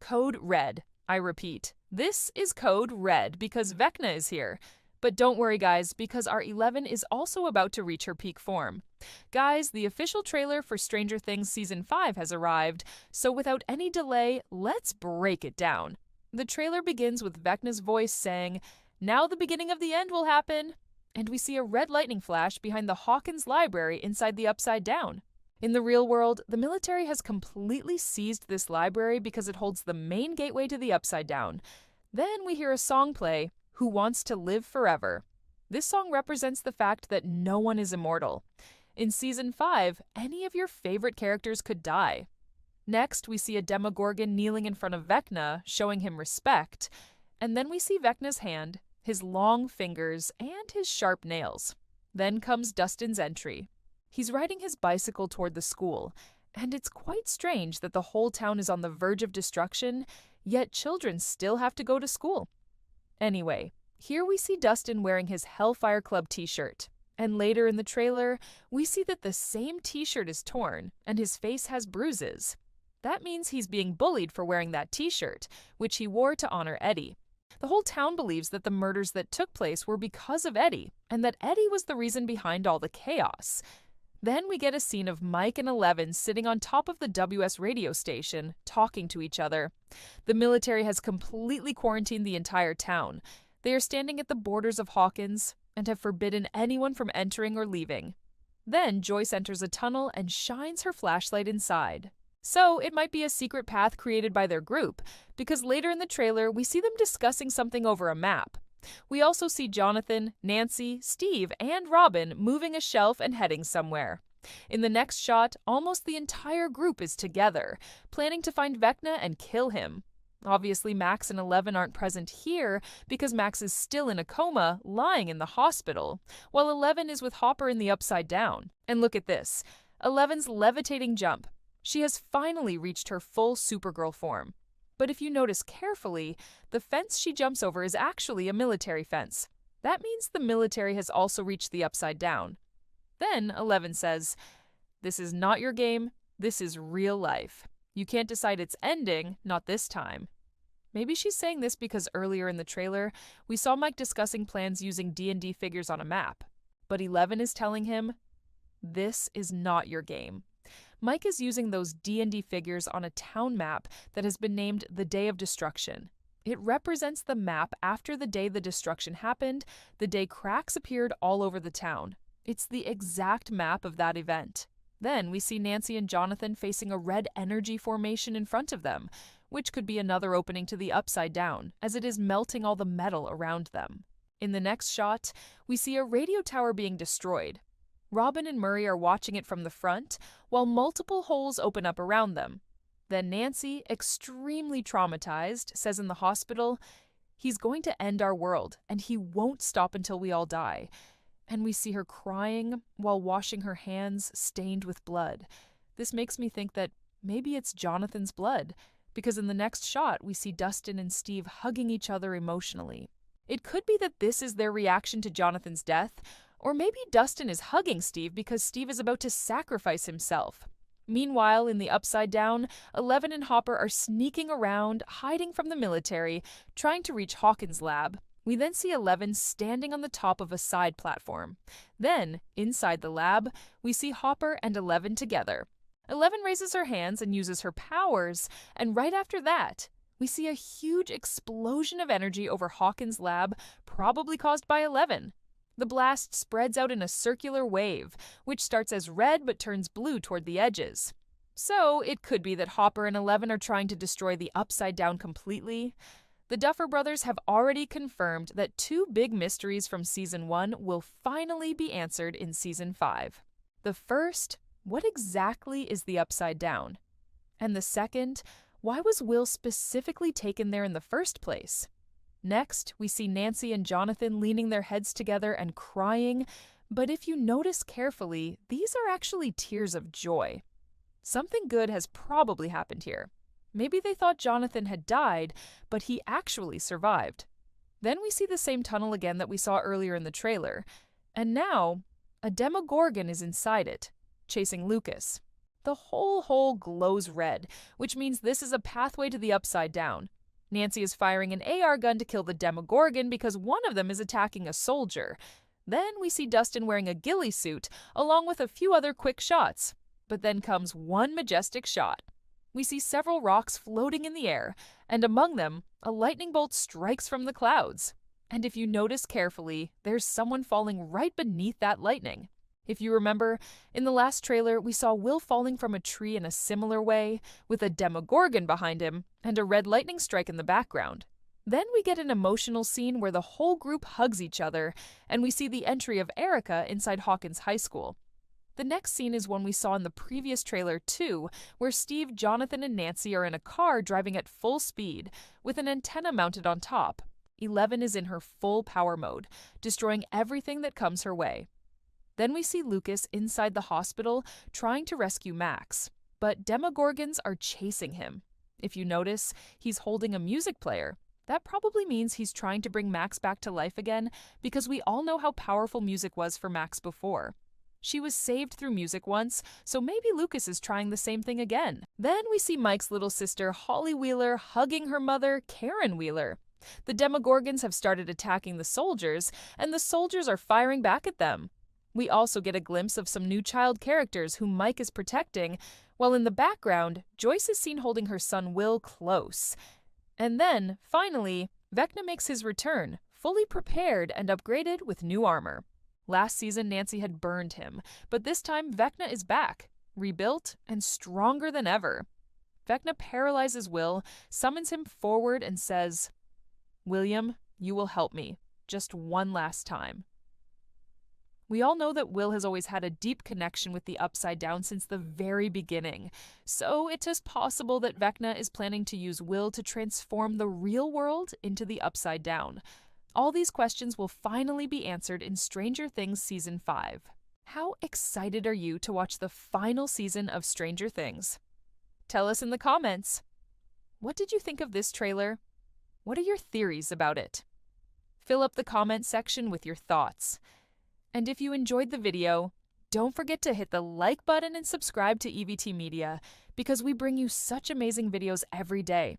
code red. I repeat, this is code red because Vecna is here. But don't worry, guys, because our 11 is also about to reach her peak form. Guys, the official trailer for Stranger Things Season 5 has arrived, so without any delay, let's break it down. The trailer begins with Vecna's voice saying, "Now the beginning of the end will happen." And we see a red lightning flash behind the Hawkins Library inside the Upside Down. In the real world, the military has completely seized this library because it holds the main gateway to the Upside Down. Then we hear a song play, "Who Wants to Live Forever." This song represents the fact that no one is immortal. In Season 5, any of your favorite characters could die. Next, we see a Demogorgon kneeling in front of Vecna, showing him respect. And then we see Vecna's hand, his long fingers, and his sharp nails. Then comes Dustin's entry. He's riding his bicycle toward the school, and it's quite strange that the whole town is on the verge of destruction, yet children still have to go to school. Anyway, here we see Dustin wearing his Hellfire Club t-shirt. And later in the trailer, we see that the same t-shirt is torn and his face has bruises. That means he's being bullied for wearing that t-shirt, which he wore to honor Eddie. The whole town believes that the murders that took place were because of Eddie, and that Eddie was the reason behind all the chaos. Then we get a scene of Mike and 11 sitting on top of the WS radio station, talking to each other. The military has completely quarantined the entire town. They are standing at the borders of Hawkins and have forbidden anyone from entering or leaving. Then Joyce enters a tunnel and shines her flashlight inside. So it might be a secret path created by their group, because later in the trailer we see them discussing something over a map. We also see Jonathan, Nancy, Steve, and Robin moving a shelf and heading somewhere. In the next shot, almost the entire group is together, planning to find Vecna and kill him. Obviously, Max and 11 aren't present here because Max is still in a coma, lying in the hospital, while 11 is with Hopper in the Upside Down. And look at this, 11's levitating jump. She has finally reached her full Supergirl form. But if you notice carefully, the fence she jumps over is actually a military fence. That means the military has also reached the Upside Down. Then 11 says, "This is not your game, this is real life. You can't decide its ending, not this time." Maybe she's saying this because earlier in the trailer, we saw Mike discussing plans using D&D figures on a map. But 11 is telling him, "This is not your game." Mike is using those D&D figures on a town map that has been named the Day of Destruction. It represents the map after the day the destruction happened, the day cracks appeared all over the town. It's the exact map of that event. Then we see Nancy and Jonathan facing a red energy formation in front of them, which could be another opening to the Upside Down, as it is melting all the metal around them. In the next shot, we see a radio tower being destroyed. Robin and Murray are watching it from the front, while multiple holes open up around them. Then Nancy, extremely traumatized, says in the hospital, "He's going to end our world, and he won't stop until we all die." And we see her crying while washing her hands stained with blood. This makes me think that maybe it's Jonathan's blood, because in the next shot we see Dustin and Steve hugging each other emotionally. It could be that this is their reaction to Jonathan's death, or maybe Dustin is hugging Steve because Steve is about to sacrifice himself. Meanwhile, in the Upside Down, 11 and Hopper are sneaking around, hiding from the military, trying to reach Hawkins' lab. We then see 11 standing on the top of a side platform. Then, inside the lab, we see Hopper and 11 together. 11 raises her hands and uses her powers, and right after that, we see a huge explosion of energy over Hawkins' lab, probably caused by 11. The blast spreads out in a circular wave, which starts as red but turns blue toward the edges. So it could be that Hopper and 11 are trying to destroy the Upside Down completely. The Duffer Brothers have already confirmed that 2 big mysteries from Season 1 will finally be answered in Season 5. The first, what exactly is the Upside Down? And the second, why was Will specifically taken there in the first place? Next, we see Nancy and Jonathan leaning their heads together and crying, but if you notice carefully, these are actually tears of joy. Something good has probably happened here. Maybe they thought Jonathan had died, but he actually survived. Then we see the same tunnel again that we saw earlier in the trailer, and now a Demogorgon is inside it, chasing Lucas. The whole hole glows red, which means this is a pathway to the Upside Down. Nancy is firing an AR gun to kill the Demogorgon because one of them is attacking a soldier. Then we see Dustin wearing a ghillie suit, along with a few other quick shots. But then comes one majestic shot. We see several rocks floating in the air, and among them, a lightning bolt strikes from the clouds. And if you notice carefully, there's someone falling right beneath that lightning. If you remember, in the last trailer, we saw Will falling from a tree in a similar way, with a Demogorgon behind him and a red lightning strike in the background. Then we get an emotional scene where the whole group hugs each other, and we see the entry of Erica inside Hawkins High School. The next scene is one we saw in the previous trailer too, where Steve, Jonathan, and Nancy are in a car driving at full speed, with an antenna mounted on top. 11 is in her full power mode, destroying everything that comes her way. Then we see Lucas inside the hospital trying to rescue Max, but Demogorgons are chasing him. If you notice, he's holding a music player. That probably means he's trying to bring Max back to life again, because we all know how powerful music was for Max before. She was saved through music once, so maybe Lucas is trying the same thing again. Then we see Mike's little sister, Holly Wheeler, hugging her mother, Karen Wheeler. The Demogorgons have started attacking the soldiers, and the soldiers are firing back at them. We also get a glimpse of some new child characters whom Mike is protecting, while in the background, Joyce is seen holding her son Will close. And then, finally, Vecna makes his return, fully prepared and upgraded with new armor. Last season, Nancy had burned him, but this time Vecna is back, rebuilt and stronger than ever. Vecna paralyzes Will, summons him forward, and says, "William, you will help me, just one last time." We all know that Will has always had a deep connection with the Upside Down since the very beginning, so it is possible that Vecna is planning to use Will to transform the real world into the Upside Down. All these questions will finally be answered in Stranger Things Season 5. How excited are you to watch the final season of Stranger Things? Tell us in the comments. What did you think of this trailer? What are your theories about it? Fill up the comment section with your thoughts. And if you enjoyed the video, don't forget to hit the like button and subscribe to EVT Media, because we bring you such amazing videos every day.